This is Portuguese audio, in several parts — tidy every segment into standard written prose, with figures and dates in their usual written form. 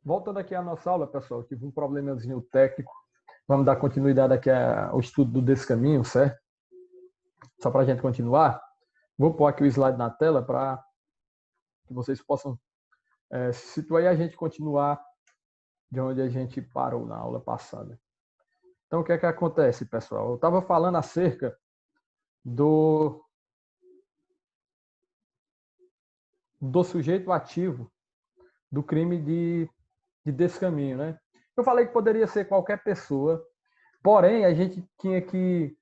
Voltando aqui à nossa aula, pessoal, tive um problemazinho técnico. Vamos dar continuidade aqui ao estudo do descaminho, certo? Só para a gente continuar. Vou pôr aqui o slide na tela para que vocês possam se situar e a gente continuar de onde a gente parou na aula passada. Então, o que é que acontece, pessoal? Eu estava falando acerca do sujeito ativo do crime de descaminho, né? Eu falei que poderia ser qualquer pessoa, porém, a gente tinha que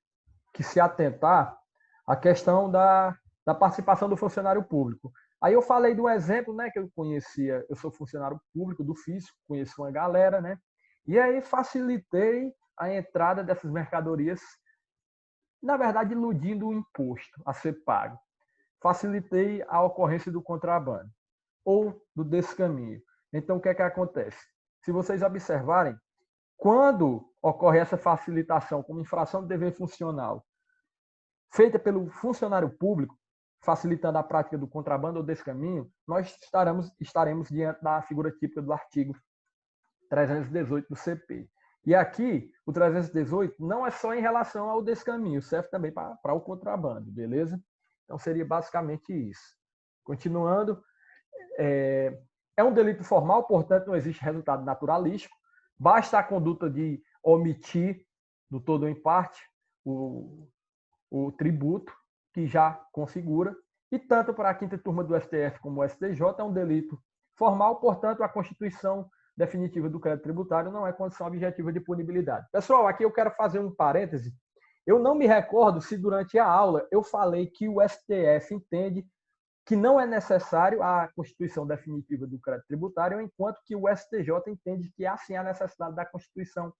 se atentar à questão da participação do funcionário público. Aí eu falei do exemplo, né, que eu conhecia, eu sou funcionário público do fisco, conheço uma galera, né? E aí facilitei a entrada dessas mercadorias, na verdade, iludindo o imposto a ser pago. Facilitei a ocorrência do contrabando ou do descaminho. Então, o que é que acontece? Se vocês observarem, quando ocorre essa facilitação como infração de dever funcional feita pelo funcionário público, facilitando a prática do contrabando ou descaminho, nós estaremos diante da figura típica do artigo 318 do CP. E aqui, o 318 não é só em relação ao descaminho, serve também para o contrabando, beleza? Então, seria basicamente isso. Continuando, é um delito formal, portanto, não existe resultado naturalístico. Basta a conduta de omitir, do todo ou em parte, o tributo, que já configura. E tanto para a quinta turma do STF como o STJ é um delito formal, portanto, a constituição definitiva do crédito tributário não é condição objetiva de punibilidade. Pessoal, aqui eu quero fazer um parêntese. Eu não me recordo se durante a aula eu falei que o STF entende que não é necessário a constituição definitiva do crédito tributário, enquanto que o STJ entende que há sim a necessidade da constituição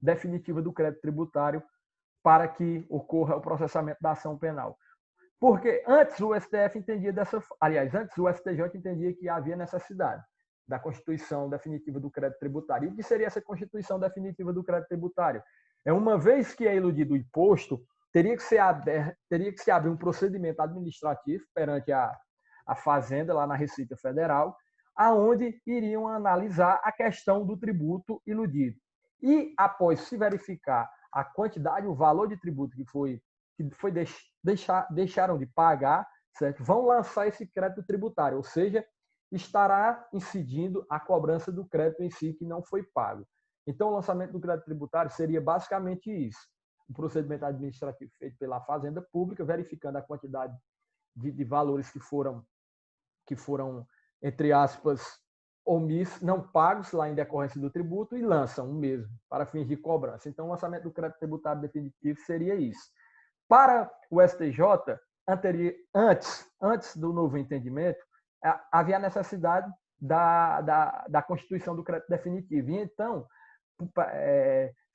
definitiva do crédito tributário para que ocorra o processamento da ação penal. Porque antes o STF entendia antes o STJ entendia que havia necessidade da constituição definitiva do crédito tributário. E o que seria essa constituição definitiva do crédito tributário? Uma vez que é iludido o imposto, teria que se abrir um procedimento administrativo perante a Fazenda, lá na Receita Federal, aonde iriam analisar a questão do tributo iludido. E, após se verificar a quantidade, o valor de tributo deixaram de pagar, certo? Vão lançar esse crédito tributário, ou seja, estará incidindo a cobrança do crédito em si que não foi pago. Então, o lançamento do crédito tributário seria basicamente isso: um procedimento administrativo feito pela Fazenda Pública, verificando a quantidade de valores que foram, entre aspas, omissos, não pagos lá em decorrência do tributo, e lançam o mesmo para fins de cobrança. Então, o lançamento do crédito tributário definitivo seria isso. Para o STJ, antes do novo entendimento, havia a necessidade da constituição do crédito definitivo. E então,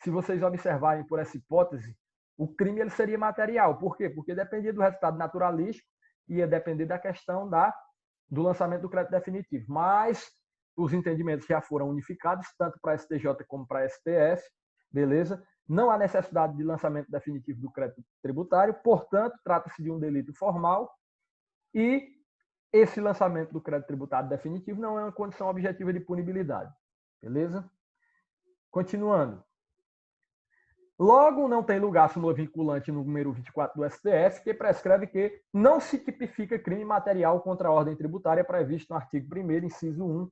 se vocês observarem por essa hipótese, o crime ele seria material. Por quê? Porque dependia do resultado naturalístico e ia depender da questão do lançamento do crédito definitivo. Mas os entendimentos já foram unificados, tanto para a STJ como para a STF, beleza? Não há necessidade de lançamento definitivo do crédito tributário, portanto, trata-se de um delito formal e esse lançamento do crédito tributário definitivo não é uma condição objetiva de punibilidade, beleza? Continuando. Logo, não tem lugar a súmula vinculante número 24 do STF, que prescreve que não se tipifica crime material contra a ordem tributária previsto no artigo 1º, inciso 1,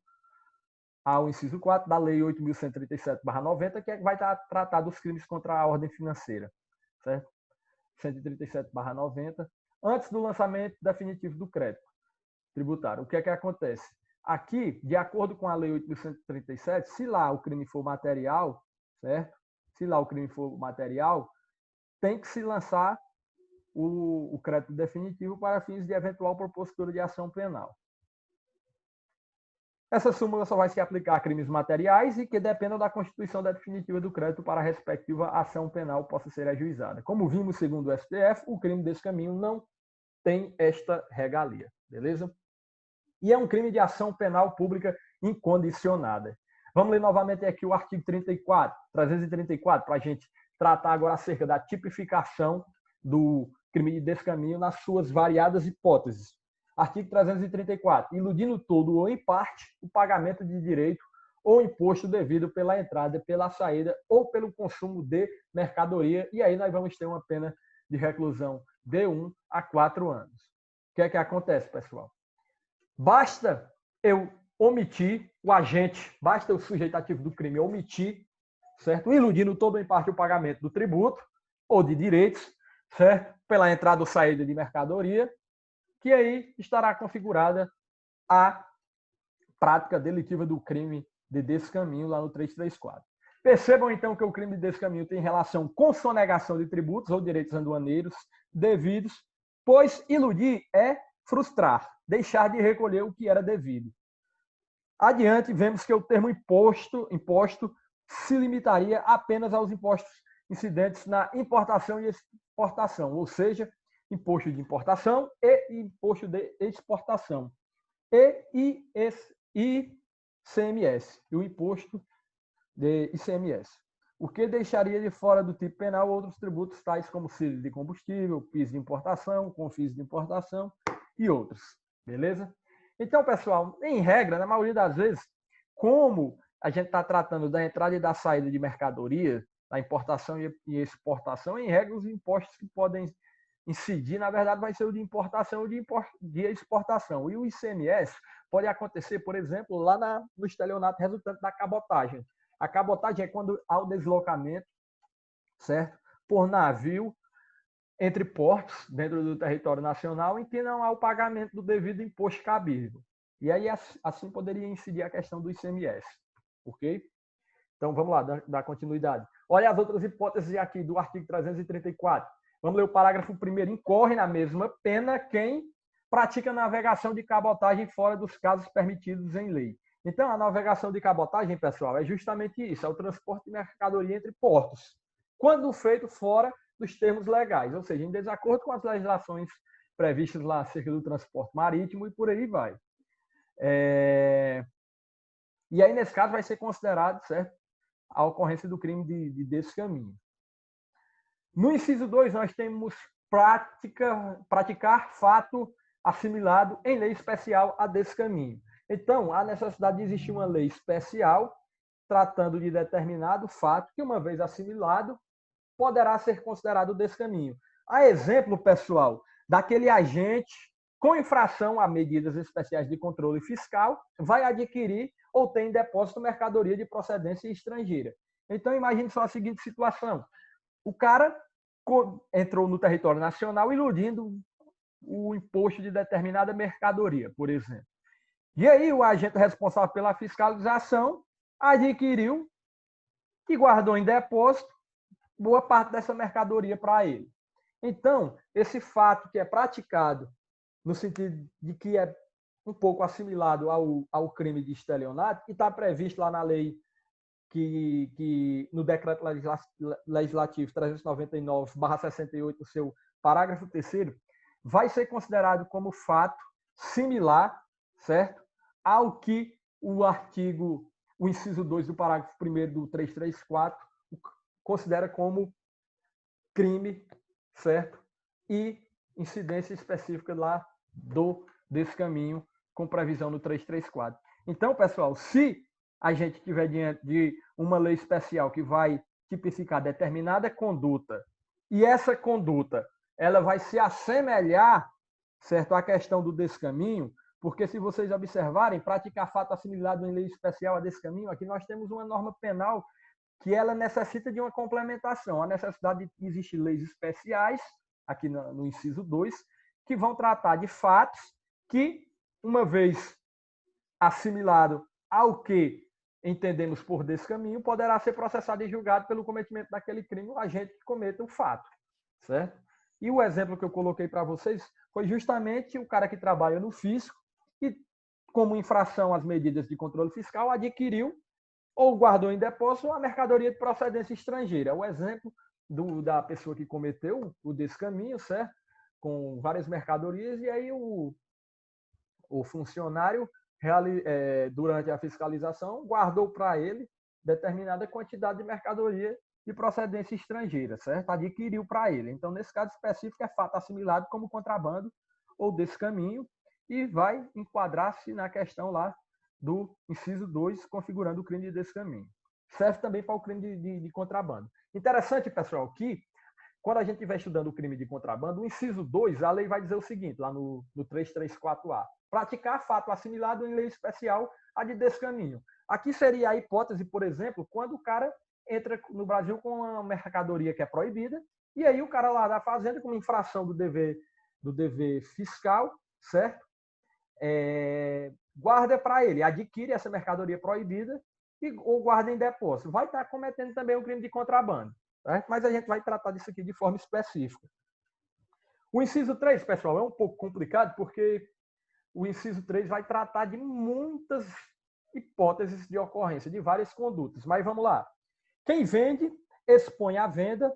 ao inciso 4 da Lei 8.137/90, que vai tratar dos crimes contra a ordem financeira, certo? 137/90, antes do lançamento definitivo do crédito tributário. O que é que acontece? Aqui, de acordo com a Lei 8.137, se lá o crime for material, certo? Se lá o crime for material, tem que se lançar o crédito definitivo para fins de eventual propositura de ação penal. Essa súmula só vai se aplicar a crimes materiais e que dependam da constituição definitiva do crédito para a respectiva ação penal possa ser ajuizada. Como vimos, segundo o STF, o crime desse caminho não tem esta regalia, beleza? E é um crime de ação penal pública incondicionada. Vamos ler novamente aqui o artigo 334, para a gente tratar agora acerca da tipificação do crime de descaminho nas suas variadas hipóteses. Artigo 334. Iludindo todo ou em parte o pagamento de direito ou imposto devido pela entrada, pela saída ou pelo consumo de mercadoria. E aí nós vamos ter uma pena de reclusão de 1 a 4 anos. O que é que acontece, pessoal? Basta eu omitir o agente, basta o sujeito ativo do crime omitir, certo? Iludindo todo ou em parte o pagamento do tributo ou de direitos, certo? Pela entrada ou saída de mercadoria, que aí estará configurada a prática delitiva do crime de descaminho lá no 334. Percebam, então, que o crime de descaminho tem relação com sonegação de tributos ou direitos aduaneiros devidos, pois iludir é frustrar, deixar de recolher o que era devido. Adiante, vemos que o termo imposto se limitaria apenas aos impostos incidentes na importação e exportação, ou seja, imposto de importação e imposto de exportação, e ICMS, e o imposto de ICMS, o que deixaria de fora do tipo penal outros tributos tais como CID de combustível, PIS de importação, CONFIS de importação e outros, beleza? Então, pessoal, em regra, na maioria das vezes, como a gente está tratando da entrada e da saída de mercadoria, da importação e exportação, em regra, os impostos que podem incidir, na verdade, vai ser o de importação e de exportação. E o ICMS pode acontecer, por exemplo, lá no estelionato resultante da cabotagem. A cabotagem é quando há o deslocamento, certo? Por navio entre portos dentro do território nacional em que não há o pagamento do devido imposto cabível. E aí assim poderia incidir a questão do ICMS, ok? Então vamos lá, dar continuidade. Olha as outras hipóteses aqui do artigo 334. Vamos ler o parágrafo 1º. Incorre na mesma pena quem pratica navegação de cabotagem fora dos casos permitidos em lei. Então, a navegação de cabotagem, pessoal, é justamente isso, é o transporte de mercadoria entre portos, quando feito fora dos termos legais, ou seja, em desacordo com as legislações previstas lá acerca do transporte marítimo e por aí vai. E aí, nesse caso, vai ser considerado, certo, a ocorrência do crime de descaminho. No inciso 2, nós temos praticar fato assimilado em lei especial a descaminho. Então, há necessidade de existir uma lei especial tratando de determinado fato que, uma vez assimilado, poderá ser considerado descaminho. A exemplo, pessoal, daquele agente com infração a medidas especiais de controle fiscal vai adquirir ou tem em depósito mercadoria de procedência estrangeira. Então, imagine só a seguinte situação. O cara entrou no território nacional iludindo o imposto de determinada mercadoria, por exemplo. E aí o agente responsável pela fiscalização adquiriu e guardou em depósito boa parte dessa mercadoria para ele. Então, esse fato que é praticado no sentido de que é um pouco assimilado ao crime de estelionato, que está previsto lá na lei, que no decreto legislativo 399/68, no seu parágrafo 3º, vai ser considerado como fato similar, certo, ao que o inciso 2 do parágrafo 1º do 334 considera como crime, certo, e incidência específica lá do descaminho com previsão no 334. Então, pessoal, se a gente estiver diante de uma lei especial que vai tipificar determinada conduta e essa conduta ela vai se assemelhar, certo, à questão do descaminho, porque se vocês observarem, praticar fato assimilado em lei especial a descaminho, aqui nós temos uma norma penal que ela necessita de uma complementação. A necessidade de existir leis especiais, aqui no inciso 2, que vão tratar de fatos que, uma vez assimilado ao que entendemos por descaminho, poderá ser processado e julgado pelo cometimento daquele crime o agente que cometa o fato, certo? E o exemplo que eu coloquei para vocês foi justamente o cara que trabalha no fisco e, como infração às medidas de controle fiscal, adquiriu ou guardou em depósito a mercadoria de procedência estrangeira. O exemplo da pessoa que cometeu o descaminho, certo? Com várias mercadorias, e aí o funcionário, durante a fiscalização, guardou para ele determinada quantidade de mercadoria de procedência estrangeira, certo? Adquiriu para ele. Então, nesse caso específico, é fato assimilado como contrabando ou descaminho e vai enquadrar-se na questão lá do inciso 2, configurando o crime de descaminho. Serve também para o crime de contrabando. Interessante, pessoal, que quando a gente estiver estudando o crime de contrabando, o inciso 2, a lei vai dizer o seguinte, lá no 334A, praticar fato assimilado em lei especial a de descaminho. Aqui seria a hipótese, por exemplo, quando o cara entra no Brasil com uma mercadoria que é proibida, e aí o cara lá da fazenda, com infração do dever fiscal, certo? Guarda para ele, adquire essa mercadoria proibida ou guarda em depósito. Vai estar cometendo também um crime de contrabando. Certo? Mas a gente vai tratar disso aqui de forma específica. O inciso 3, pessoal, é um pouco complicado porque o inciso 3 vai tratar de muitas hipóteses de ocorrência, de várias condutas. Mas vamos lá. Quem vende, expõe à venda,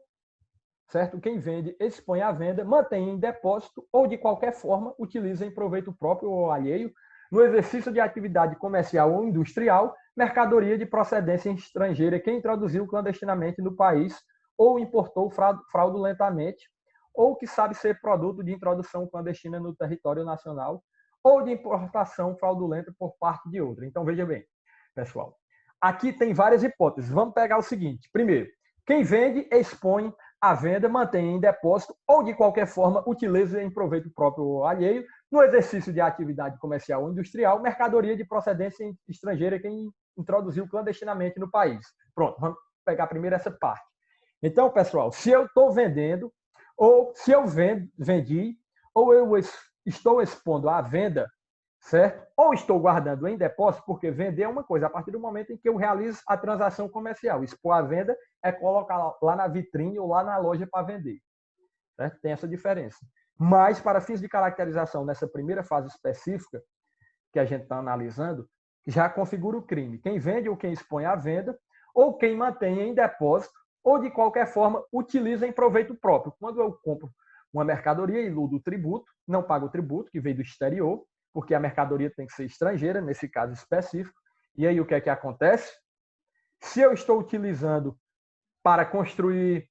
certo? Quem vende, expõe à venda, mantém em depósito ou, de qualquer forma, utiliza em proveito próprio ou alheio, no exercício de atividade comercial ou industrial, mercadoria de procedência estrangeira que introduziu clandestinamente no país ou importou fraudulentamente, ou que sabe ser produto de introdução clandestina no território nacional, ou de importação fraudulenta por parte de outra. Então, veja bem, pessoal. Aqui tem várias hipóteses. Vamos pegar o seguinte. Primeiro, quem vende, expõe à venda, mantém em depósito ou, de qualquer forma, utiliza em proveito próprio ou alheio, no exercício de atividade comercial ou industrial, mercadoria de procedência estrangeira que introduziu clandestinamente no país. Pronto, vamos pegar primeiro essa parte. Então, pessoal, se eu estou vendendo, ou se eu vendi, ou eu estou expondo à venda, certo? Ou estou guardando em depósito, porque vender é uma coisa. A partir do momento em que eu realizo a transação comercial, expor à venda é colocar lá na vitrine ou lá na loja para vender. Certo? Tem essa diferença. Mas, para fins de caracterização nessa primeira fase específica que a gente está analisando, já configura o crime. Quem vende ou quem expõe à venda, ou quem mantém em depósito, ou, de qualquer forma, utiliza em proveito próprio. Quando eu compro uma mercadoria e iludo o tributo, não pago o tributo, que veio do exterior, porque a mercadoria tem que ser estrangeira, nesse caso específico. E aí o que é que acontece? Se eu estou utilizando para construir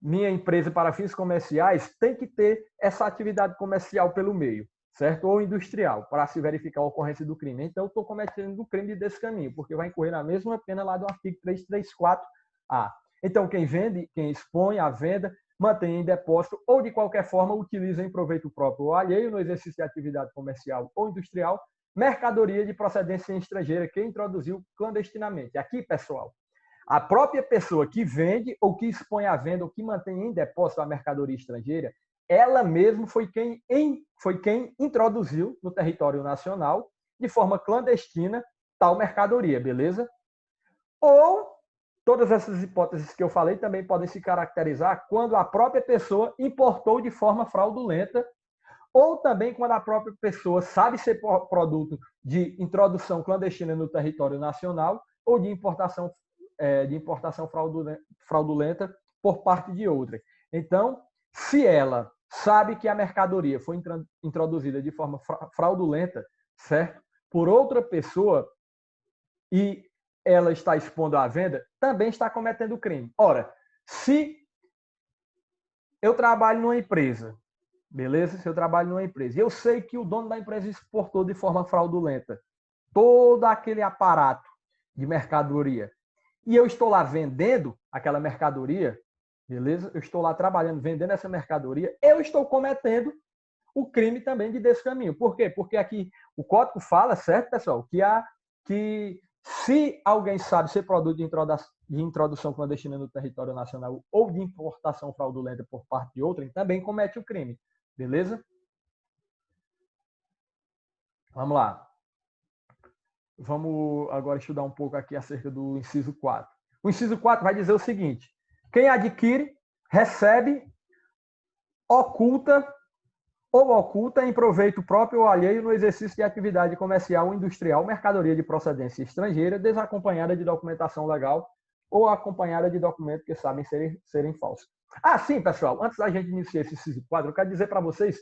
minha empresa para fins comerciais, tem que ter essa atividade comercial pelo meio, certo? Ou industrial, para se verificar a ocorrência do crime. Então, eu estou cometendo o crime desse caminho, porque vai incorrer na mesma pena lá do artigo 334A. Então, quem vende, quem expõe à venda, mantém em depósito ou, de qualquer forma, utiliza em proveito próprio ou alheio no exercício de atividade comercial ou industrial, mercadoria de procedência estrangeira que introduziu clandestinamente. Aqui, pessoal, a própria pessoa que vende ou que expõe à venda ou que mantém em depósito a mercadoria estrangeira, ela mesma foi quem introduziu no território nacional, de forma clandestina, tal mercadoria, beleza? Ou todas essas hipóteses que eu falei também podem se caracterizar quando a própria pessoa importou de forma fraudulenta, ou também quando a própria pessoa sabe ser produto de introdução clandestina no território nacional ou de importação fraudulenta por parte de outra. Então, se ela sabe que a mercadoria foi introduzida de forma fraudulenta, certo? Por outra pessoa e ela está expondo à venda, também está cometendo crime. Ora, se eu trabalho numa empresa, beleza? Se eu trabalho numa empresa e eu sei que o dono da empresa exportou de forma fraudulenta todo aquele aparato de mercadoria e eu estou lá vendendo aquela mercadoria, beleza? Eu estou lá trabalhando, vendendo essa mercadoria, eu estou cometendo o crime também de descaminho. Por quê? Porque aqui o código fala, certo, pessoal, que se alguém sabe ser produto de introdução clandestina no território nacional ou de importação fraudulenta por parte de outrem, também comete o crime. Beleza? Vamos lá. Vamos agora estudar um pouco aqui acerca do inciso 4. O inciso 4 vai dizer o seguinte: quem adquire, recebe, oculta em proveito próprio ou alheio no exercício de atividade comercial ou industrial, mercadoria de procedência estrangeira, desacompanhada de documentação legal ou acompanhada de documentos que sabem serem falsos. Ah, sim, pessoal, antes da gente iniciar esse inciso 4, eu quero dizer para vocês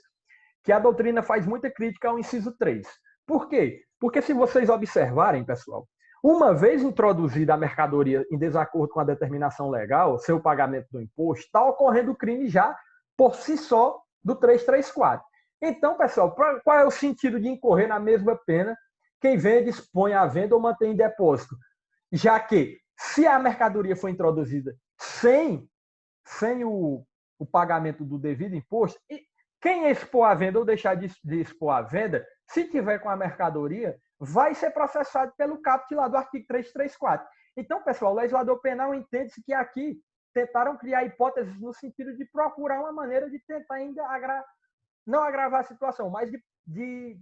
que a doutrina faz muita crítica ao inciso 3. Por quê? Porque se vocês observarem, pessoal, uma vez introduzida a mercadoria em desacordo com a determinação legal, seu pagamento do imposto, está ocorrendo o crime já por si só do 334. Então, pessoal, qual é o sentido de incorrer na mesma pena quem vende expõe à venda ou mantém em depósito. Já que, se a mercadoria foi introduzida sem o pagamento do devido imposto, e quem expor à venda ou deixar de expor à venda, se tiver com a mercadoria, vai ser processado pelo caput lá do artigo 334. Então, pessoal, o legislador penal entende-se que aqui tentaram criar hipóteses no sentido de procurar uma maneira de tentar ainda não agravar a situação, mas de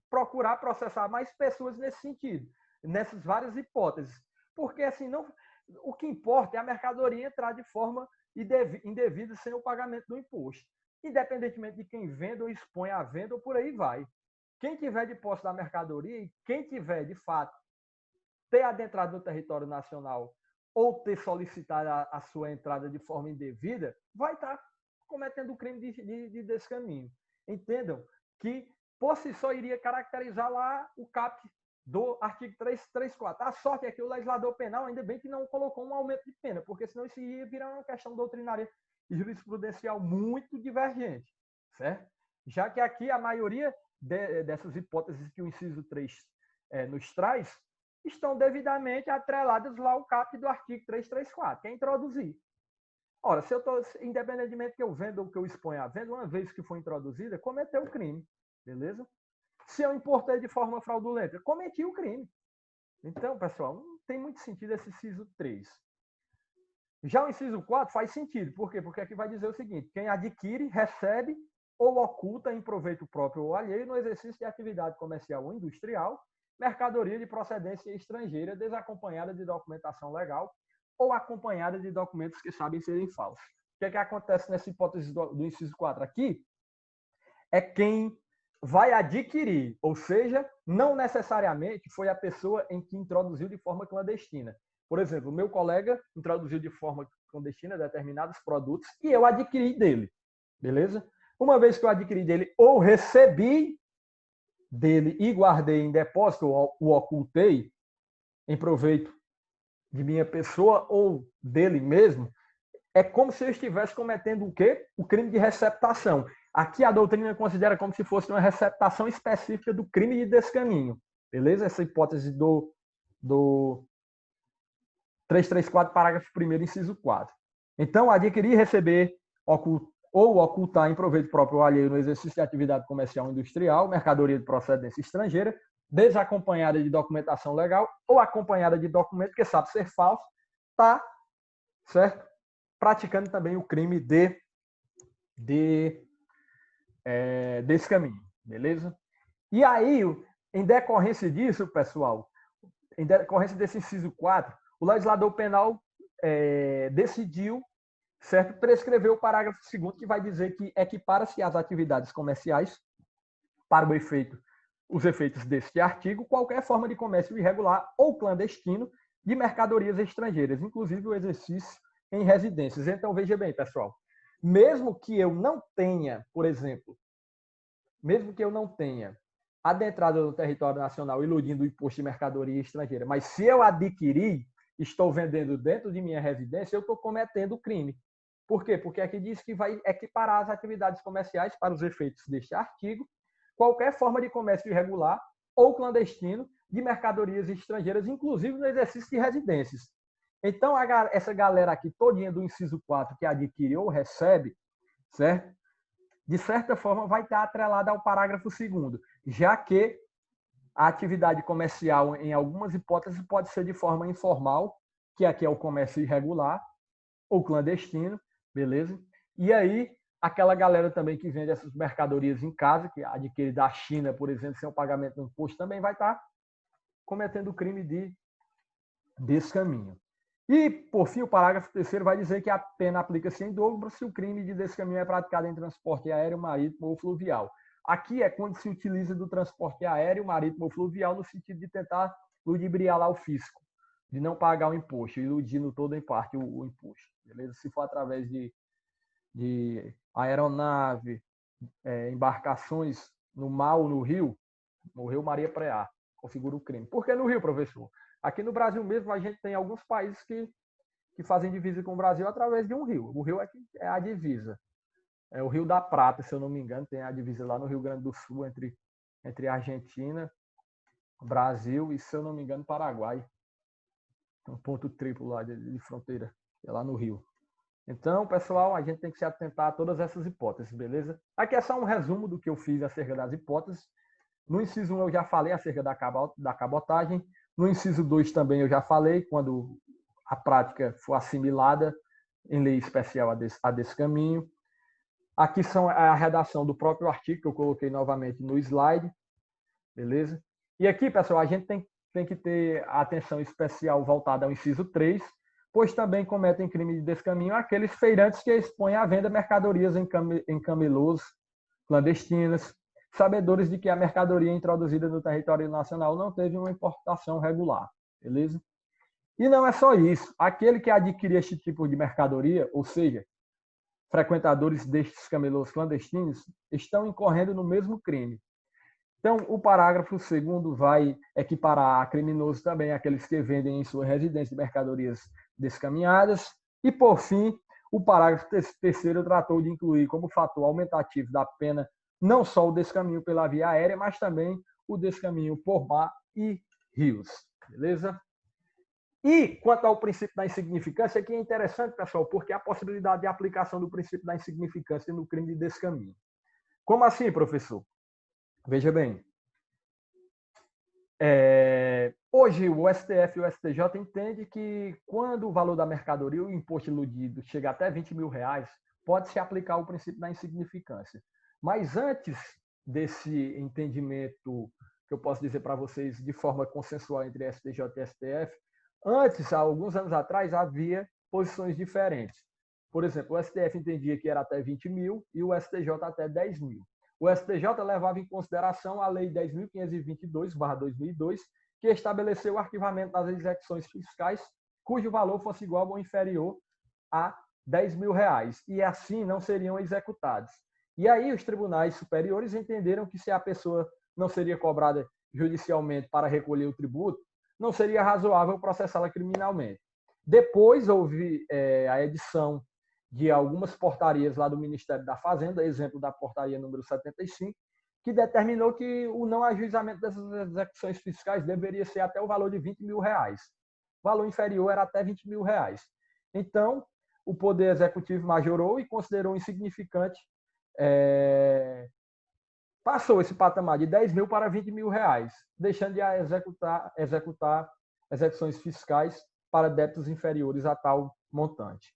procurar processar mais pessoas nesse sentido, nessas várias hipóteses. Porque assim, o que importa é a mercadoria entrar de forma indevida sem o pagamento do imposto, independentemente de quem venda ou expõe à venda ou por aí vai. Quem tiver de posse da mercadoria e quem tiver, de fato, ter adentrado no território nacional ou ter solicitado a sua entrada de forma indevida, vai estar cometendo o crime de descaminho. Entendam que, por si só, iria caracterizar lá o caput do artigo 334. A sorte é que o legislador penal, ainda bem que não colocou um aumento de pena, porque senão isso ia virar uma questão doutrinária e jurisprudencial muito divergente, certo? Já que aqui a maioria dessas hipóteses que o inciso 3 nos traz estão devidamente atreladas lá ao caput do artigo 334, que é introduzir. Ora, se eu estou, independentemente que eu venda ou que eu exponha à venda, uma vez que foi introduzida, cometeu o crime, beleza? Se eu importei de forma fraudulenta, cometi o crime. Então, pessoal, não tem muito sentido esse inciso 3. Já o inciso 4 faz sentido. Por quê? Porque aqui vai dizer o seguinte: quem adquire, recebe ou oculta em proveito próprio ou alheio no exercício de atividade comercial ou industrial, mercadoria de procedência estrangeira desacompanhada de documentação legal ou acompanhada de documentos que sabem serem falsos. O que acontece nessa hipótese do inciso 4 aqui? É quem vai adquirir, ou seja, não necessariamente foi a pessoa em que introduziu de forma clandestina. Por exemplo, o meu colega introduziu de forma clandestina determinados produtos e eu adquiri dele, beleza? Uma vez que eu adquiri dele ou recebi dele e guardei em depósito ou o ocultei em proveito de minha pessoa ou dele mesmo, é como se eu estivesse cometendo o quê? O crime de receptação. Aqui a doutrina considera como se fosse uma receptação específica do crime de descaminho. Beleza? Essa hipótese do 334, parágrafo 1º, inciso 4. Então, adquirir, receber ou ocultar em proveito próprio ou alheio no exercício de atividade comercial ou industrial, mercadoria de procedência estrangeira, desacompanhada de documentação legal ou acompanhada de documento que sabe ser falso, está, certo? Praticando também o crime desse caminho, beleza? E aí, em decorrência disso, pessoal, em decorrência desse inciso 4, o legislador penal decidiu, certo, prescrever o parágrafo 2º, que vai dizer que equipara-se às atividades comerciais, para os efeitos deste artigo, qualquer forma de comércio irregular ou clandestino de mercadorias estrangeiras, inclusive o exercício em residências. Então, veja bem, pessoal, mesmo que eu não tenha, por exemplo, adentrado no território nacional iludindo o imposto de mercadoria estrangeira, mas se eu adquirir, estou vendendo dentro de minha residência, eu estou cometendo crime. Por quê? Porque aqui diz que vai equiparar as atividades comerciais para os efeitos deste artigo, qualquer forma de comércio irregular ou clandestino de mercadorias estrangeiras, inclusive no exercício de residências. Então, essa galera aqui, todinha do inciso 4, que adquire ou recebe, certo? De certa forma, vai estar atrelada ao parágrafo 2º, já que a atividade comercial, em algumas hipóteses, pode ser de forma informal, que aqui é o comércio irregular, ou clandestino, beleza? E aí, aquela galera também que vende essas mercadorias em casa, que adquire da China, por exemplo, sem o pagamento do imposto, também vai estar cometendo o crime de descaminho. E, por fim, o parágrafo 3º vai dizer que a pena aplica-se em dobro se o crime de descaminho é praticado em transporte aéreo, marítimo ou fluvial. Aqui é quando se utiliza do transporte aéreo, marítimo ou fluvial no sentido de tentar ludibriar lá o fisco, de não pagar o imposto, iludindo todo em parte o imposto. Beleza? Se for através de aeronave, embarcações no mar ou no rio Maria Preá, configura o crime. Por que no Rio, professor? Aqui no Brasil mesmo, a gente tem alguns países que fazem divisa com o Brasil através de um rio. O rio é a divisa. É o Rio da Prata, se eu não me engano, tem a divisa lá no Rio Grande do Sul, entre entre Argentina, Brasil e, se eu não me engano, Paraguai. Um ponto triplo lá de fronteira, é lá no Rio. Então, pessoal, a gente tem que se atentar a todas essas hipóteses, beleza? Aqui é só um resumo do que eu fiz acerca das hipóteses. No inciso 1 eu já falei acerca da cabotagem. No inciso 2 também eu já falei, quando a prática for assimilada em lei especial a desse caminho. Aqui são a redação do próprio artigo que eu coloquei novamente no slide, beleza? E aqui, pessoal, a gente tem que ter a atenção especial voltada ao inciso 3, pois também cometem crime de descaminho aqueles feirantes que expõem à venda mercadorias em camelôs clandestinas, sabedores de que a mercadoria introduzida no território nacional não teve uma importação regular, beleza? E não é só isso. Aquele que adquirir este tipo de mercadoria, ou seja, frequentadores destes camelôs clandestinos, estão incorrendo no mesmo crime. Então, o parágrafo 2º vai equiparar a criminoso também aqueles que vendem em sua residência mercadorias descaminhadas. E, por fim, o parágrafo 3º tratou de incluir como fator aumentativo da pena não só o descaminho pela via aérea, mas também o descaminho por mar e rios. Beleza? E, quanto ao princípio da insignificância, aqui é interessante, pessoal, porque a possibilidade de aplicação do princípio da insignificância no crime de descaminho. Como assim, professor? Veja bem, hoje o STF e o STJ entendem que quando o valor da mercadoria, o imposto iludido, chega até R$20.000, pode-se aplicar o princípio da insignificância. Mas antes desse entendimento, que eu posso dizer para vocês de forma consensual entre STJ e STF, antes, há alguns anos atrás, havia posições diferentes. Por exemplo, o STF entendia que era até 20 mil e o STJ até 10 mil. O STJ levava em consideração a Lei 10.522/2002, que estabeleceu o arquivamento das execuções fiscais cujo valor fosse igual ou inferior a R$10.000, e assim não seriam executados. E aí os tribunais superiores entenderam que se a pessoa não seria cobrada judicialmente para recolher o tributo, não seria razoável processá-la criminalmente. Depois houve a edição de algumas portarias lá do Ministério da Fazenda, exemplo da portaria número 75, que determinou que o não ajuizamento dessas execuções fiscais deveria ser até o valor de R$20.000. O valor inferior era até R$20.000. Então, o Poder Executivo majorou e considerou insignificante, passou esse patamar de 10 mil para 20 mil reais, deixando de executar execuções fiscais para débitos inferiores a tal montante.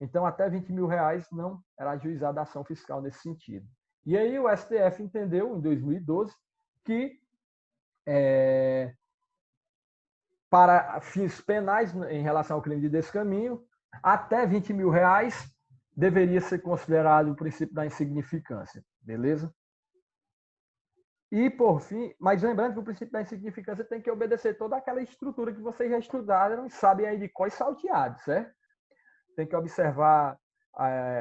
Então, até 20 mil reais não era ajuizada a ação fiscal nesse sentido. E aí o STF entendeu, em 2012, que para fins penais, em relação ao crime de descaminho, até 20 mil reais deveria ser considerado o princípio da insignificância. Beleza? E, por fim, mas lembrando que o princípio da insignificância tem que obedecer toda aquela estrutura que vocês já estudaram e sabem aí de cor e salteado, certo? Tem que observar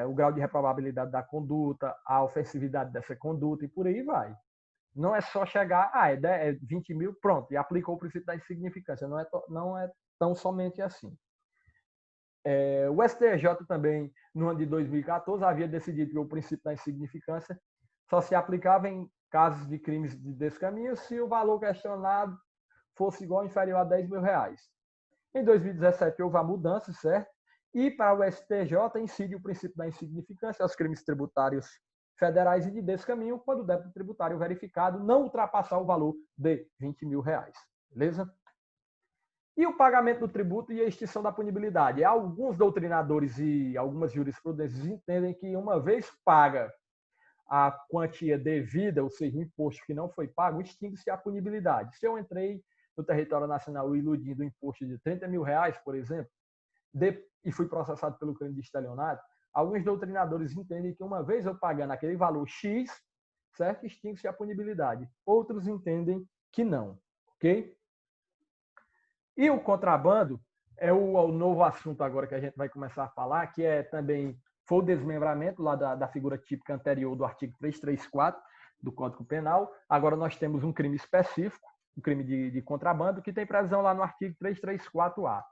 o grau de reprovabilidade da conduta, a ofensividade dessa conduta e por aí vai. Não é só chegar, é 20 mil, pronto, e aplicou o princípio da insignificância. Não é tão somente assim. O STJ também, no ano de 2014, havia decidido que o princípio da insignificância só se aplicava em casos de crimes de descaminho se o valor questionado fosse igual ou inferior a 10 mil reais. Em 2017 houve a mudança, certo? E para o STJ incide o princípio da insignificância aos crimes tributários federais e de descaminho quando o débito tributário verificado não ultrapassar o valor de 20 mil reais. Beleza? E o pagamento do tributo e a extinção da punibilidade. Alguns doutrinadores e algumas jurisprudências entendem que uma vez paga a quantia devida, ou seja, o imposto que não foi pago, extingue-se a punibilidade. Se eu entrei no território nacional iludindo o imposto de 30 mil reais, por exemplo, e fui processado pelo crime de estelionato, alguns doutrinadores entendem que uma vez eu pagando aquele valor X, certo? Extingue-se a punibilidade. Outros entendem que não, ok? E o contrabando é o novo assunto agora que a gente vai começar a falar, que também foi o desmembramento lá da figura típica anterior do artigo 334 do Código Penal. Agora nós temos um crime específico, um crime de contrabando, que tem previsão lá no artigo 334-A.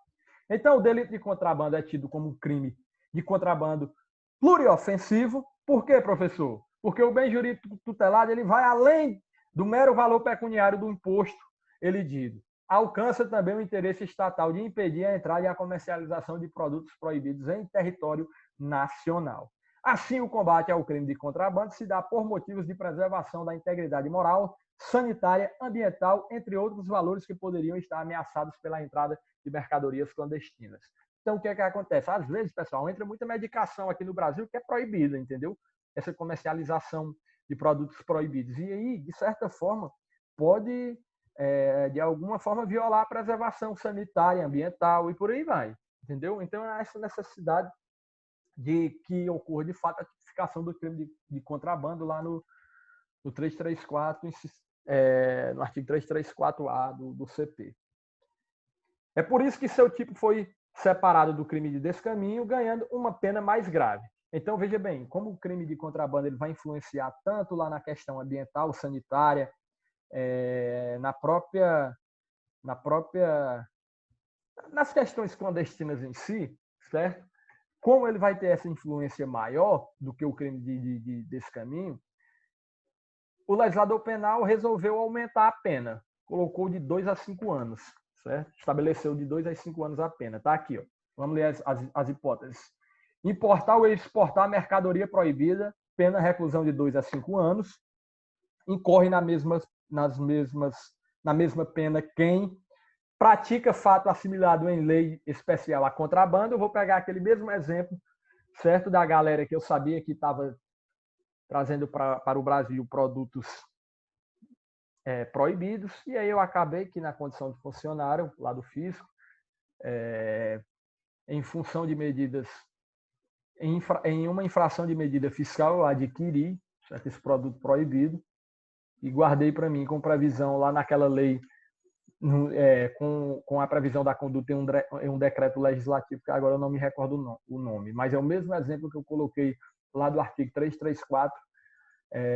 Então, o delito de contrabando é tido como um crime de contrabando pluriofensivo. Por quê, professor? Porque o bem jurídico tutelado ele vai além do mero valor pecuniário do imposto elidido. Alcança também o interesse estatal de impedir a entrada e a comercialização de produtos proibidos em território nacional. Assim, o combate ao crime de contrabando se dá por motivos de preservação da integridade moral, sanitária, ambiental, entre outros valores que poderiam estar ameaçados pela entrada de mercadorias clandestinas. Então, o que é que acontece? Às vezes, pessoal, entra muita medicação aqui no Brasil que é proibida, entendeu? Essa comercialização de produtos proibidos. E aí, de certa forma, pode, de alguma forma, violar a preservação sanitária, ambiental e por aí vai, entendeu? Então, há essa necessidade de que ocorra, de fato, a tipificação do crime de contrabando lá no 334, no artigo 334-A do CP. É por isso que seu tipo foi separado do crime de descaminho, ganhando uma pena mais grave. Então, veja bem, como o crime de contrabando ele vai influenciar tanto lá na questão ambiental, sanitária, nas questões clandestinas em si, certo? Como ele vai ter essa influência maior do que o crime de descaminho, o legislador penal resolveu aumentar a pena, colocou de 2 a 5 anos, certo? Estabeleceu de 2 a 5 anos a pena. Tá aqui, ó. Vamos ler as hipóteses. Importar ou exportar mercadoria proibida, pena reclusão de 2 a 5 anos. Incorre na mesma pena quem pratica fato assimilado em lei especial a contrabando. Eu vou pegar aquele mesmo exemplo, certo, da galera que eu sabia que estava trazendo para o Brasil produtos proibidos, e aí eu acabei que na condição de funcionário lá do fisco, em função de medidas, em uma infração de medida fiscal, eu adquiri certo, esse produto proibido e guardei para mim com previsão lá naquela lei, com a previsão da conduta em um decreto legislativo, que agora eu não me recordo o nome, mas é o mesmo exemplo que eu coloquei lá do artigo 334,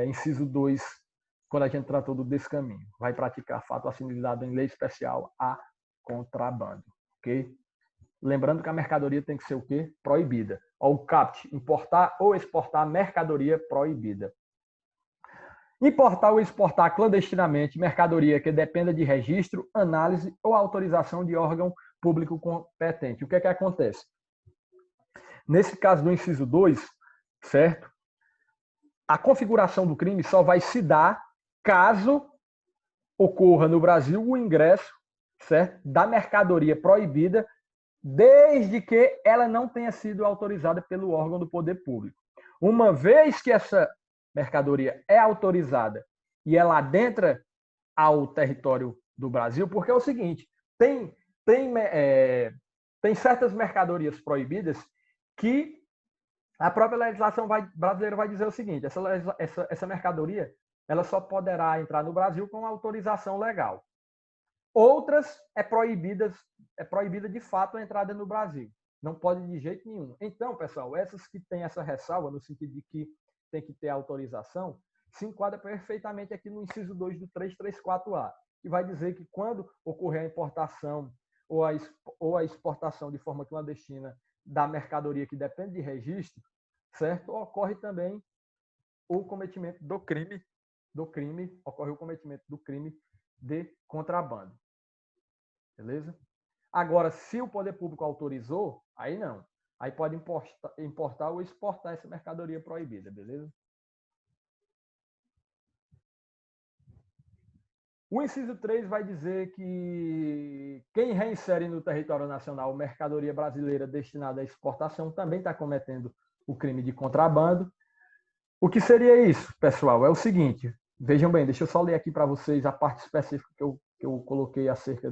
inciso 2, quando a gente tratou do descaminho. Vai praticar fato assimilado em lei especial a contrabando. Ok? Lembrando que a mercadoria tem que ser o quê? Proibida. O CAPT, importar ou exportar mercadoria proibida. Importar ou exportar clandestinamente mercadoria que dependa de registro, análise ou autorização de órgão público competente. O que é que acontece? Nesse caso do inciso 2, certo? A configuração do crime só vai se dar caso ocorra no Brasil o ingresso, certo, da mercadoria proibida, desde que ela não tenha sido autorizada pelo órgão do poder público. Uma vez que essa mercadoria é autorizada e ela adentra ao território do Brasil, porque é o seguinte, tem certas mercadorias proibidas que a própria legislação brasileira vai dizer o seguinte, essa mercadoria ela só poderá entrar no Brasil com autorização legal. Outras é proibida de fato a entrada no Brasil. Não pode de jeito nenhum. Então, pessoal, essas que têm essa ressalva, no sentido de que tem que ter autorização, se enquadra perfeitamente aqui no inciso 2 do 334-A, que vai dizer que quando ocorrer a importação ou a exportação de forma clandestina da mercadoria que depende de registro, certo? Ocorre também o cometimento do crime, ocorre o cometimento do crime de contrabando. Beleza? Agora, se o poder público autorizou, aí não. Aí pode importar ou exportar essa mercadoria proibida, beleza? O inciso 3 vai dizer que quem reinsere no território nacional mercadoria brasileira destinada à exportação também está cometendo o crime de contrabando. O que seria isso, pessoal? É o seguinte, vejam bem, deixa eu só ler aqui para vocês a parte específica que eu coloquei acerca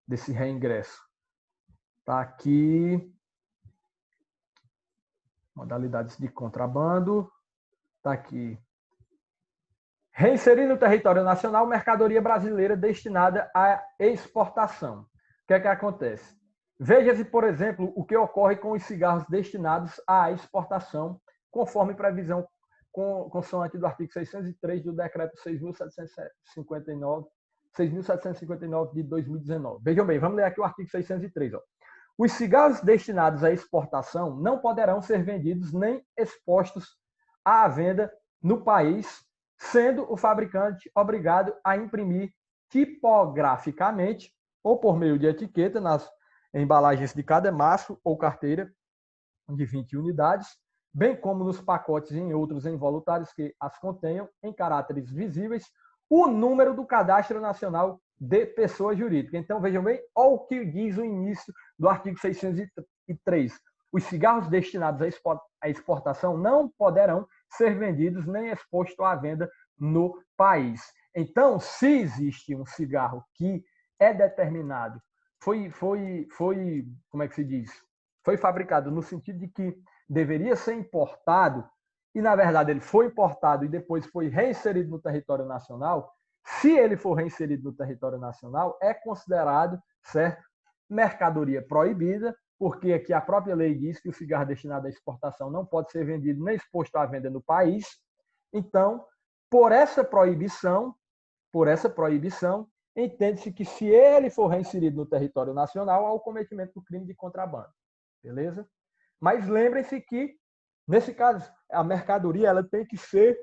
desse reingresso. Está aqui, modalidades de contrabando, está aqui. Reinserir no território nacional mercadoria brasileira destinada à exportação. O que é que acontece? Veja-se, por exemplo, o que ocorre com os cigarros destinados à exportação, conforme previsão consoante do artigo 603 do decreto 6.759 de 2019. Vejam bem, vamos ler aqui o artigo 603. Ó. Os cigarros destinados à exportação não poderão ser vendidos nem expostos à venda no país sendo o fabricante obrigado a imprimir tipograficamente ou por meio de etiqueta nas embalagens de cada maço ou carteira de 20 unidades, bem como nos pacotes e em outros involuntários que as contenham, em caráteres visíveis, o número do Cadastro Nacional de Pessoa Jurídica. Então, vejam bem, olha o que diz o início do artigo 603. Os cigarros destinados à exportação não poderão ser vendidos nem expostos à venda no país. Então, se existe um cigarro que é determinado, como é que se diz? Foi fabricado no sentido de que deveria ser importado, e na verdade ele foi importado e depois foi reinserido no território nacional, se ele for reinserido no território nacional, é considerado, certo, mercadoria proibida, porque aqui a própria lei diz que o cigarro destinado à exportação não pode ser vendido nem exposto à venda no país. Então, por essa proibição, entende-se que se ele for reinserido no território nacional, há o cometimento do crime de contrabando. Beleza? Mas lembrem-se que, nesse caso, a mercadoria ela tem que ser...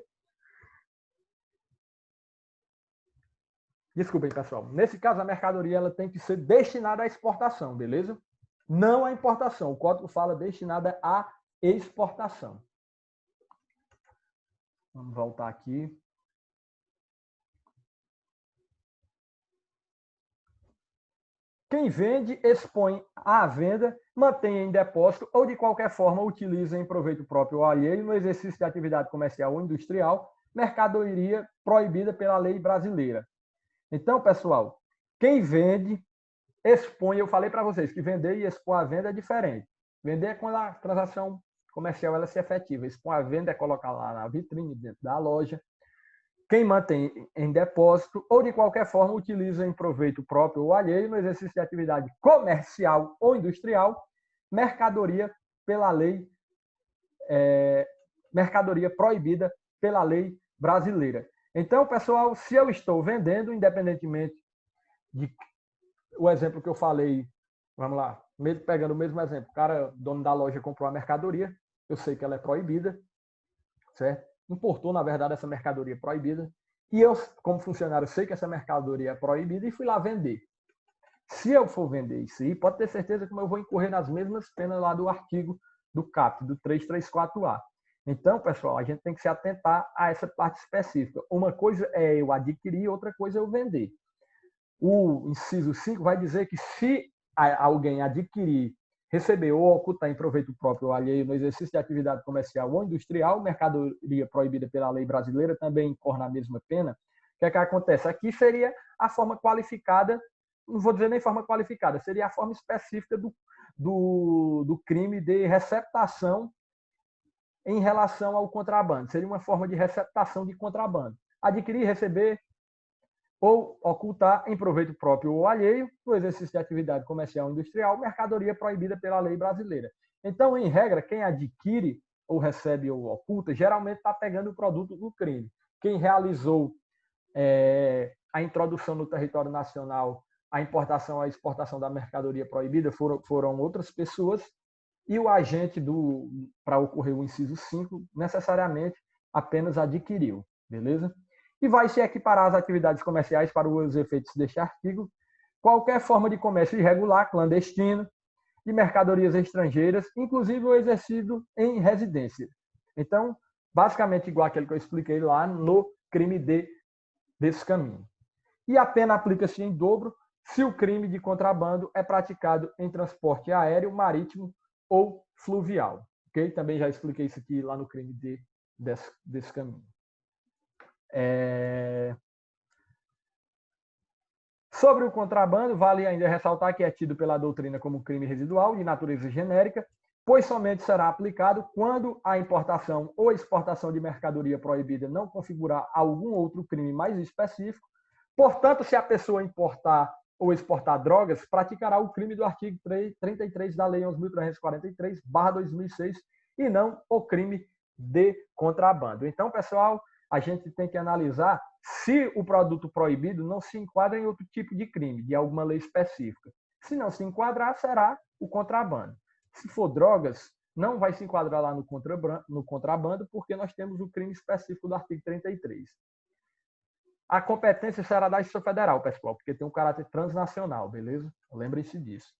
Desculpem, pessoal. Nesse caso, a mercadoria ela tem que ser destinada à exportação, beleza? Não à importação. O código fala destinada à exportação. Vamos voltar aqui. Quem vende, expõe à venda, mantém em depósito ou, de qualquer forma, utiliza em proveito próprio ou alheio no exercício de atividade comercial ou industrial, mercadoria proibida pela lei brasileira. Então, pessoal, quem vende, expõe, eu falei para vocês que vender e expor à venda é diferente. Vender é quando a transação comercial ela se efetiva. Expor à venda é colocar lá na vitrine, dentro da loja. Quem mantém em depósito ou, de qualquer forma, utiliza em proveito próprio ou alheio no exercício de atividade comercial ou industrial, mercadoria pela lei, mercadoria proibida pela lei brasileira. Então, pessoal, se eu estou vendendo, independentemente o exemplo que eu falei, vamos lá, pegando o mesmo exemplo, o cara, dono da loja, comprou a mercadoria, eu sei que ela é proibida, certo? Importou, na verdade, essa mercadoria proibida, e eu, como funcionário, sei que essa mercadoria é proibida e fui lá vender. Se eu for vender isso aí, pode ter certeza que eu vou incorrer nas mesmas penas lá do artigo do CAP, do 334A. Então, pessoal, a gente tem que se atentar a essa parte específica. Uma coisa é eu adquirir, outra coisa é eu vender. O inciso 5 vai dizer que se alguém adquirir, receber ou ocultar em proveito próprio ou alheio no exercício de atividade comercial ou industrial, mercadoria proibida pela lei brasileira, também incorre na mesma pena. O que é que acontece? Aqui seria a forma qualificada, não vou dizer nem forma qualificada, seria a forma específica do crime de receptação em relação ao contrabando. Seria uma forma de receptação de contrabando. Adquirir, receber ou ocultar em proveito próprio ou alheio, no exercício de atividade comercial ou industrial, mercadoria proibida pela lei brasileira. Então, em regra, quem adquire ou recebe ou oculta, geralmente está pegando o produto do crime. Quem realizou a introdução no território nacional, a importação, a exportação da mercadoria proibida foram outras pessoas, e o agente, para ocorrer o inciso 5, necessariamente apenas adquiriu, beleza? E vai se equiparar as atividades comerciais para os efeitos deste artigo qualquer forma de comércio irregular, clandestino, de mercadorias estrangeiras, inclusive o exercido em residência. Então, basicamente igual aquele que eu expliquei lá no crime de descaminho. E a pena aplica-se em dobro se o crime de contrabando é praticado em transporte aéreo, marítimo ou fluvial. Okay? Também já expliquei isso aqui lá no crime de descaminho. Sobre o contrabando, vale ainda ressaltar que é tido pela doutrina como crime residual de natureza genérica, pois somente será aplicado quando a importação ou exportação de mercadoria proibida não configurar algum outro crime mais específico. Portanto, se a pessoa importar ou exportar drogas, praticará o crime do artigo 33 da Lei 11.343/2006 e não o crime de contrabando. Então, pessoal, a gente tem que analisar se o produto proibido não se enquadra em outro tipo de crime, de alguma lei específica. Se não se enquadrar, será o contrabando. Se for drogas, não vai se enquadrar lá no contrabando, porque nós temos o crime específico do artigo 33. a competência será da Justiça Federal, pessoal, porque tem um caráter transnacional, beleza? Lembrem-se disso.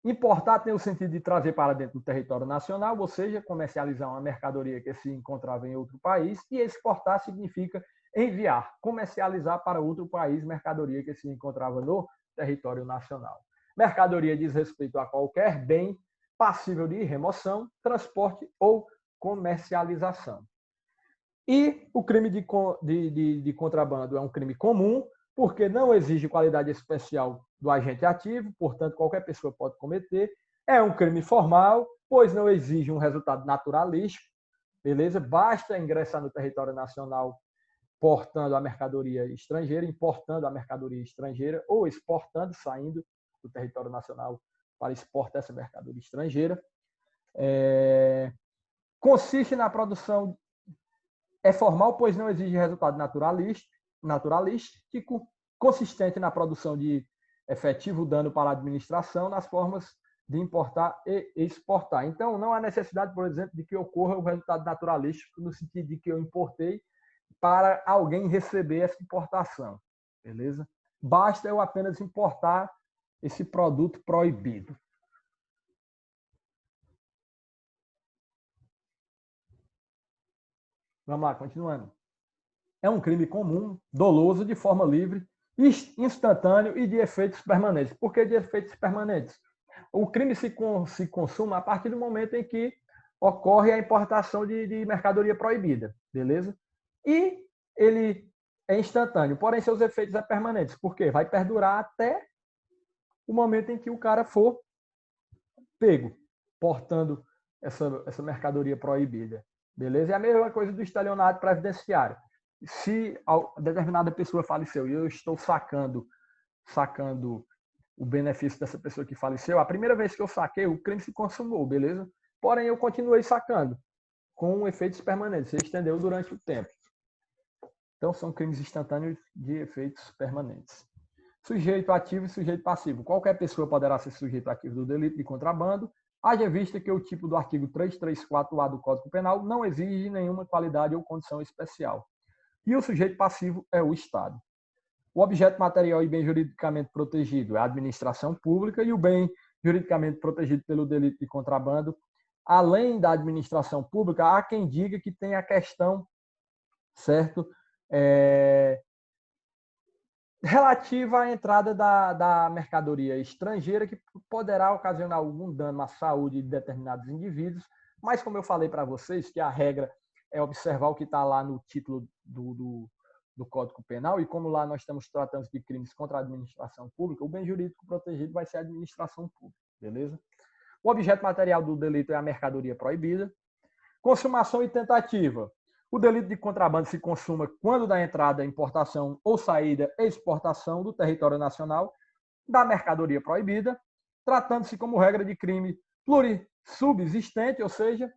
Importar tem o sentido de trazer para dentro do território nacional, ou seja, comercializar uma mercadoria que se encontrava em outro país, e exportar significa enviar, comercializar para outro país mercadoria que se encontrava no território nacional. Mercadoria diz respeito a qualquer bem passível de remoção, transporte ou comercialização. E o crime de contrabando é um crime comum, porque não exige qualidade especial do agente ativo, portanto, qualquer pessoa pode cometer. É um crime formal, pois não exige um resultado naturalístico, beleza? Basta ingressar no território nacional portando a mercadoria estrangeira, importando a mercadoria estrangeira ou exportando, saindo do território nacional para exportar essa mercadoria estrangeira. Consiste na produção, é formal, pois não exige resultado naturalístico, consistente na produção de efetivo dano para a administração nas formas de importar e exportar. Então, não há necessidade, por exemplo, de que ocorra o resultado naturalístico no sentido de que eu importei para alguém receber essa importação, beleza? Basta eu apenas importar esse produto proibido. Vamos lá, continuando. É um crime comum, doloso, de forma livre, instantâneo e de efeitos permanentes. Por que de efeitos permanentes? O crime se consuma a partir do momento em que ocorre a importação de mercadoria proibida, beleza? E ele é instantâneo, porém seus efeitos são permanentes. Por quê? Vai perdurar até o momento em que o cara for pego, portando essa mercadoria proibida. Beleza? É a mesma coisa do estelionato previdenciário. Se determinada pessoa faleceu e eu estou sacando o benefício dessa pessoa que faleceu, a primeira vez que eu saquei, o crime se consumou, beleza? Porém, eu continuei sacando com efeitos permanentes, se estendeu durante o tempo. Então, são crimes instantâneos de efeitos permanentes. Sujeito ativo e sujeito passivo. Qualquer pessoa poderá ser sujeito ativo do delito de contrabando, haja vista que o tipo do artigo 334-A do Código Penal não exige nenhuma qualidade ou condição especial. E o sujeito passivo é o Estado. O objeto material e bem juridicamente protegido é a administração pública e o bem juridicamente protegido pelo delito de contrabando, além da administração pública, há quem diga que tem a questão, certo, relativa à entrada da mercadoria estrangeira, que poderá ocasionar algum dano à saúde de determinados indivíduos, mas como eu falei para vocês, que a regra é observar o que está lá no título do Código Penal, e como lá nós estamos tratando de crimes contra a administração pública, o bem jurídico protegido vai ser a administração pública, beleza? O objeto material do delito é a mercadoria proibida. Consumação e tentativa. O delito de contrabando se consuma quando da entrada, importação ou saída e exportação do território nacional da mercadoria proibida, tratando-se como regra de crime plurissubsistente, ou seja,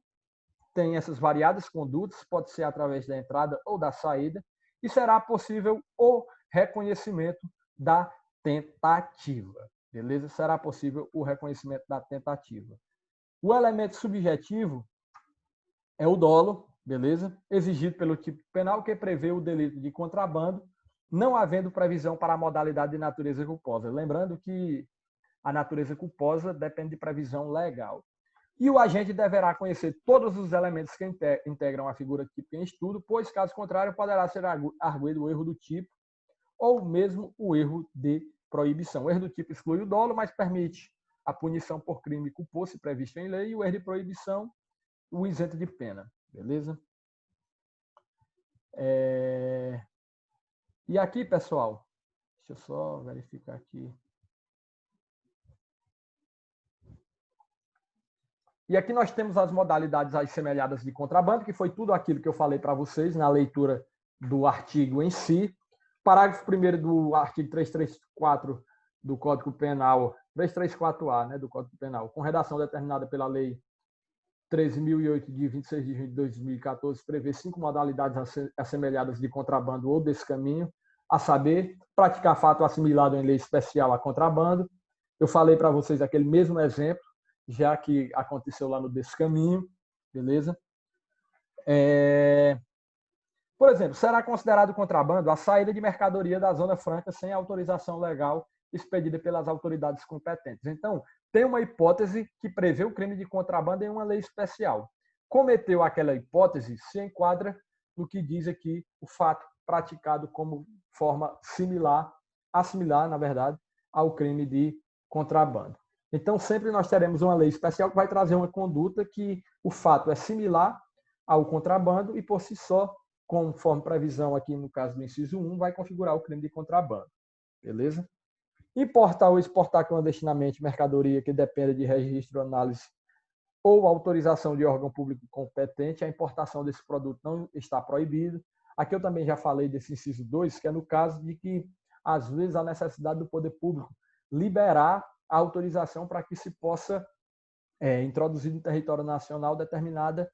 tem essas variadas condutas, pode ser através da entrada ou da saída, e será possível o reconhecimento da tentativa. Beleza? Será possível o reconhecimento da tentativa. O elemento subjetivo é o dolo, beleza? Exigido pelo tipo penal que prevê o delito de contrabando, não havendo previsão para a modalidade de natureza culposa. Lembrando que a natureza culposa depende de previsão legal. E o agente deverá conhecer todos os elementos que integram a figura típica em estudo, pois, caso contrário, poderá ser arguido o erro do tipo ou mesmo o erro de proibição. O erro do tipo exclui o dolo, mas permite a punição por crime culposo previsto em lei, e o erro de proibição, o isento de pena. Beleza? E aqui, pessoal, deixa eu só verificar aqui. E aqui nós temos as modalidades assemelhadas de contrabando, que foi tudo aquilo que eu falei para vocês na leitura do artigo em si. Parágrafo 1º do artigo 334 do Código Penal, 334-A, né, do Código Penal, com redação determinada pela Lei 13.008, de 26 de junho de 2014, prevê 5 modalidades assemelhadas de contrabando ou descaminho, a saber, praticar fato assimilado em lei especial a contrabando. Eu falei para vocês aquele mesmo exemplo, já que aconteceu lá no descaminho, beleza? Por exemplo, será considerado contrabando a saída de mercadoria da Zona Franca sem autorização legal expedida pelas autoridades competentes. Então, tem uma hipótese que prevê o crime de contrabando em uma lei especial. Cometeu aquela hipótese, se enquadra no que diz aqui o fato praticado como forma assimilar, na verdade, ao crime de contrabando. Então, sempre nós teremos uma lei especial que vai trazer uma conduta que o fato é similar ao contrabando e, por si só, conforme previsão aqui no caso do inciso 1, vai configurar o crime de contrabando. Beleza? Importar ou exportar clandestinamente mercadoria que dependa de registro, análise ou autorização de órgão público competente, a importação desse produto não está proibido. Aqui eu também já falei desse inciso 2, que é no caso de que, às vezes, a necessidade do poder público liberar a autorização para que se possa introduzir no território nacional determinada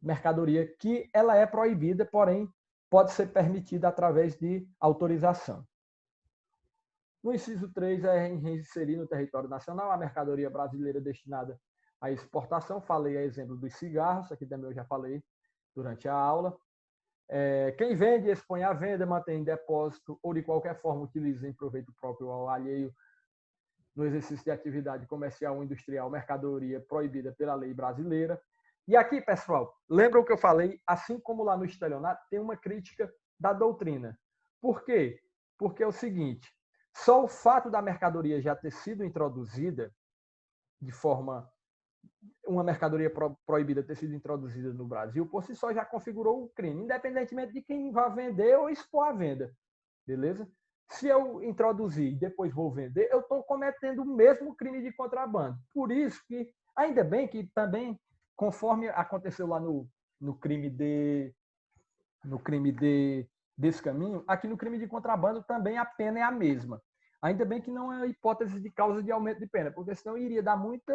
mercadoria que ela é proibida, porém pode ser permitida através de autorização. No inciso 3 é inserir no território nacional a mercadoria brasileira destinada à exportação. Falei a exemplo dos cigarros, aqui também eu já falei durante a aula. Quem vende, expõe à venda, mantém em depósito ou de qualquer forma utiliza em proveito próprio ou alheio no exercício de atividade comercial ou industrial mercadoria proibida pela lei brasileira. E aqui, pessoal, lembra o que eu falei? Assim como lá no estelionato, tem uma crítica da doutrina. Por quê? Porque é o seguinte, só o fato da mercadoria já ter sido introduzida de forma... uma mercadoria proibida ter sido introduzida no Brasil, por si só já configurou o crime, independentemente de quem vai vender ou expor à venda. Beleza? Se eu introduzir e depois vou vender, eu estou cometendo o mesmo crime de contrabando. Por isso que, ainda bem que também, conforme aconteceu lá no crime desse caminho, aqui no crime de contrabando também a pena é a mesma. Ainda bem que não é hipótese de causa de aumento de pena, porque senão iria dar muita...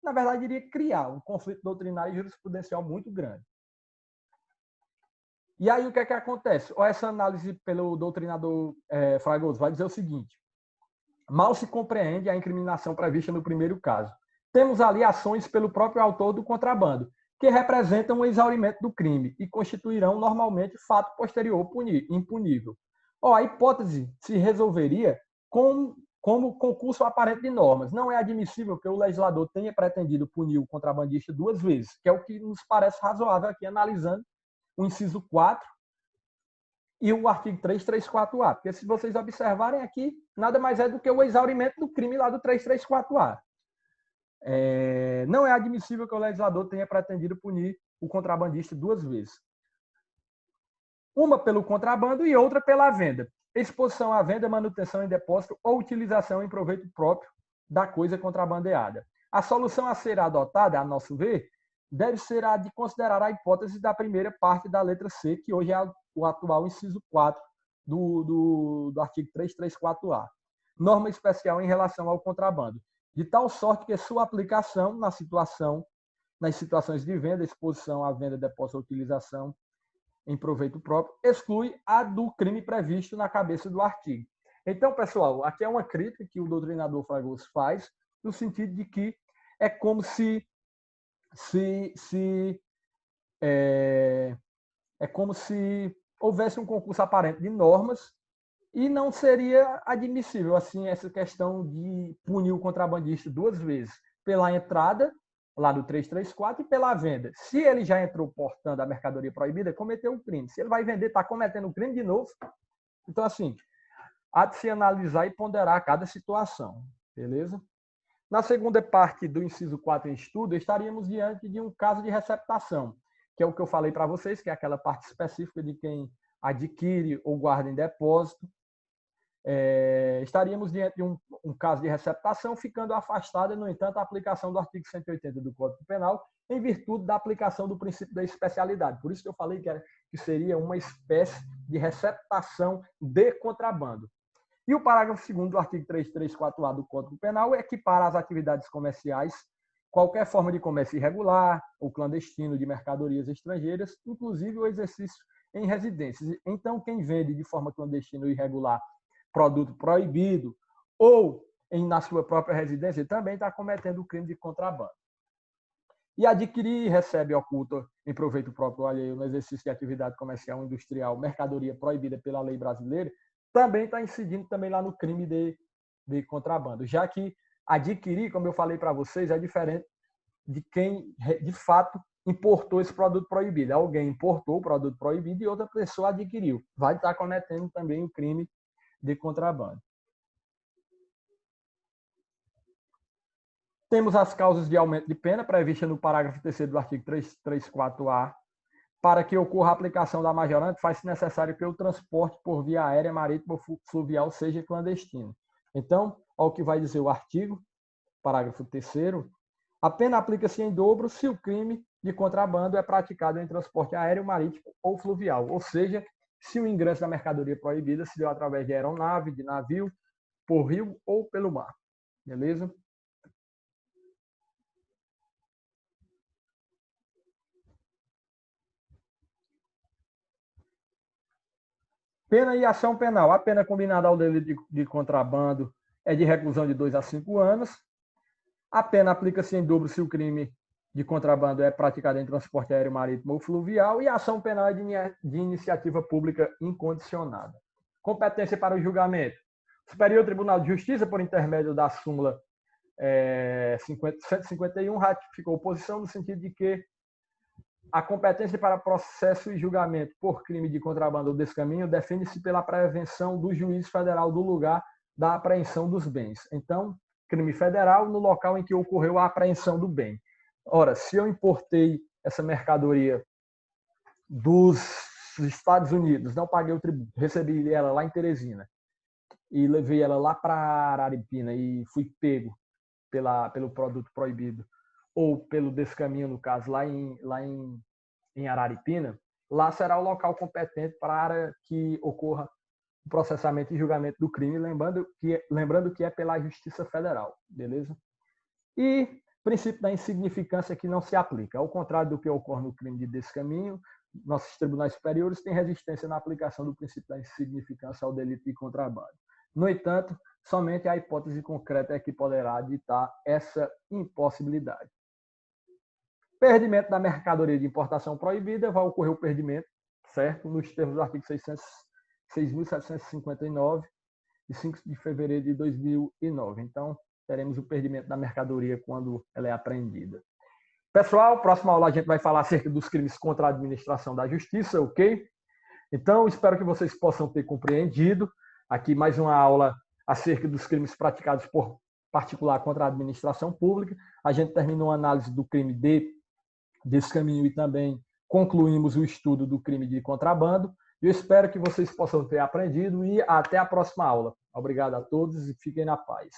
Na verdade, iria criar um conflito doutrinário e jurisprudencial muito grande. E aí, o que é que acontece? Essa análise pelo doutrinador Fragoso vai dizer o seguinte: mal se compreende a incriminação prevista no primeiro caso. Temos ali ações pelo próprio autor do contrabando, que representam o exaurimento do crime e constituirão normalmente fato posterior impunível. A hipótese se resolveria como concurso aparente de normas. Não é admissível que o legislador tenha pretendido punir o contrabandista duas vezes, que é o que nos parece razoável aqui, analisando o inciso 4 e o artigo 334A. Porque se vocês observarem aqui, nada mais é do que o exaurimento do crime lá do 334A. Não é admissível que o legislador tenha pretendido punir o contrabandista duas vezes. Uma pelo contrabando e outra pela venda. Exposição à venda, manutenção em depósito ou utilização em proveito próprio da coisa contrabandeada. A solução a ser adotada, a nosso ver, deve ser a de considerar a hipótese da primeira parte da letra C, que hoje é o atual inciso 4 do artigo 334A. Norma especial em relação ao contrabando, de tal sorte que sua aplicação nas situações de venda, exposição à venda, depósito ou utilização em proveito próprio, exclui a do crime previsto na cabeça do artigo. Então, pessoal, aqui é uma crítica que o doutrinador Fragoso faz, no sentido de que é como se houvesse um concurso aparente de normas e não seria admissível assim essa questão de punir o contrabandista duas vezes, pela entrada lá do 334 e pela venda. Se ele já entrou portando a mercadoria proibida, cometeu um crime. Se ele vai vender, está cometendo um crime de novo. Então, assim, há de se analisar e ponderar cada situação. Beleza? Na segunda parte do inciso 4 em estudo, estaríamos diante de um caso de receptação, que é o que eu falei para vocês, que é aquela parte específica de quem adquire ou guarda em depósito. Estaríamos diante de um caso de receptação, ficando afastada, no entanto, a aplicação do artigo 180 do Código Penal, em virtude da aplicação do princípio da especialidade. Por isso que eu falei que seria uma espécie de receptação de contrabando. E o parágrafo 2º do artigo 334A do Código Penal equipara às atividades comerciais qualquer forma de comércio irregular ou clandestino de mercadorias estrangeiras, inclusive o exercício em residências. Então, quem vende de forma clandestina ou irregular produto proibido ou na sua própria residência também está cometendo o crime de contrabando. E adquirir, recebe, oculta em proveito próprio ou alheio no exercício de atividade comercial ou industrial, mercadoria proibida pela lei brasileira, também está incidindo também lá no crime de contrabando, já que adquirir, como eu falei para vocês, é diferente de quem, de fato, importou esse produto proibido. Alguém importou o produto proibido e outra pessoa adquiriu. Vai estar cometendo também o crime de contrabando. Temos as causas de aumento de pena previstas no parágrafo 3º do artigo 334-A. Para que ocorra a aplicação da majorante, faz-se necessário que o transporte por via aérea, marítima ou fluvial seja clandestino. Então, ao que vai dizer o artigo, parágrafo 3º, a pena aplica-se em dobro se o crime de contrabando é praticado em transporte aéreo, marítimo ou fluvial, ou seja, se o ingresso da mercadoria proibida se deu através de aeronave, de navio, por rio ou pelo mar. Beleza? Pena e ação penal. A pena combinada ao delito de contrabando é de reclusão de 2 a 5 anos. A pena aplica-se em dobro se o crime de contrabando é praticado em transporte aéreo, marítimo ou fluvial. E a ação penal é de iniciativa pública incondicionada. Competência para o julgamento. O Superior Tribunal de Justiça, por intermédio da súmula 151, ratificou posição no sentido de que a competência para processo e julgamento por crime de contrabando ou descaminho define-se pela prevenção do juiz federal do lugar da apreensão dos bens. Então, crime federal no local em que ocorreu a apreensão do bem. Ora, se eu importei essa mercadoria dos Estados Unidos, não paguei o tributo, recebi ela lá em Teresina e levei ela lá para Araripina e fui pego pelo produto proibido, ou pelo descaminho, no caso, lá em Araripina, lá será o local competente para que ocorra o processamento e julgamento do crime, lembrando que é pela Justiça Federal, beleza? E princípio da insignificância que não se aplica. Ao contrário do que ocorre no crime de descaminho, nossos tribunais superiores têm resistência na aplicação do princípio da insignificância ao delito de contrabando. No entanto, somente a hipótese concreta é que poderá ditar essa impossibilidade. Perdimento da mercadoria de importação proibida, vai ocorrer o perdimento, certo? Nos termos do artigo 6.759, de 5 de fevereiro de 2009. Então, teremos o perdimento da mercadoria quando ela é apreendida. Pessoal, próxima aula a gente vai falar acerca dos crimes contra a administração da justiça, ok? Então, espero que vocês possam ter compreendido. Aqui mais uma aula acerca dos crimes praticados por particular contra a administração pública. A gente terminou a análise do crime de descaminho e também concluímos o estudo do crime de contrabando. Eu espero que vocês possam ter aprendido e até a próxima aula. Obrigado a todos e fiquem na paz.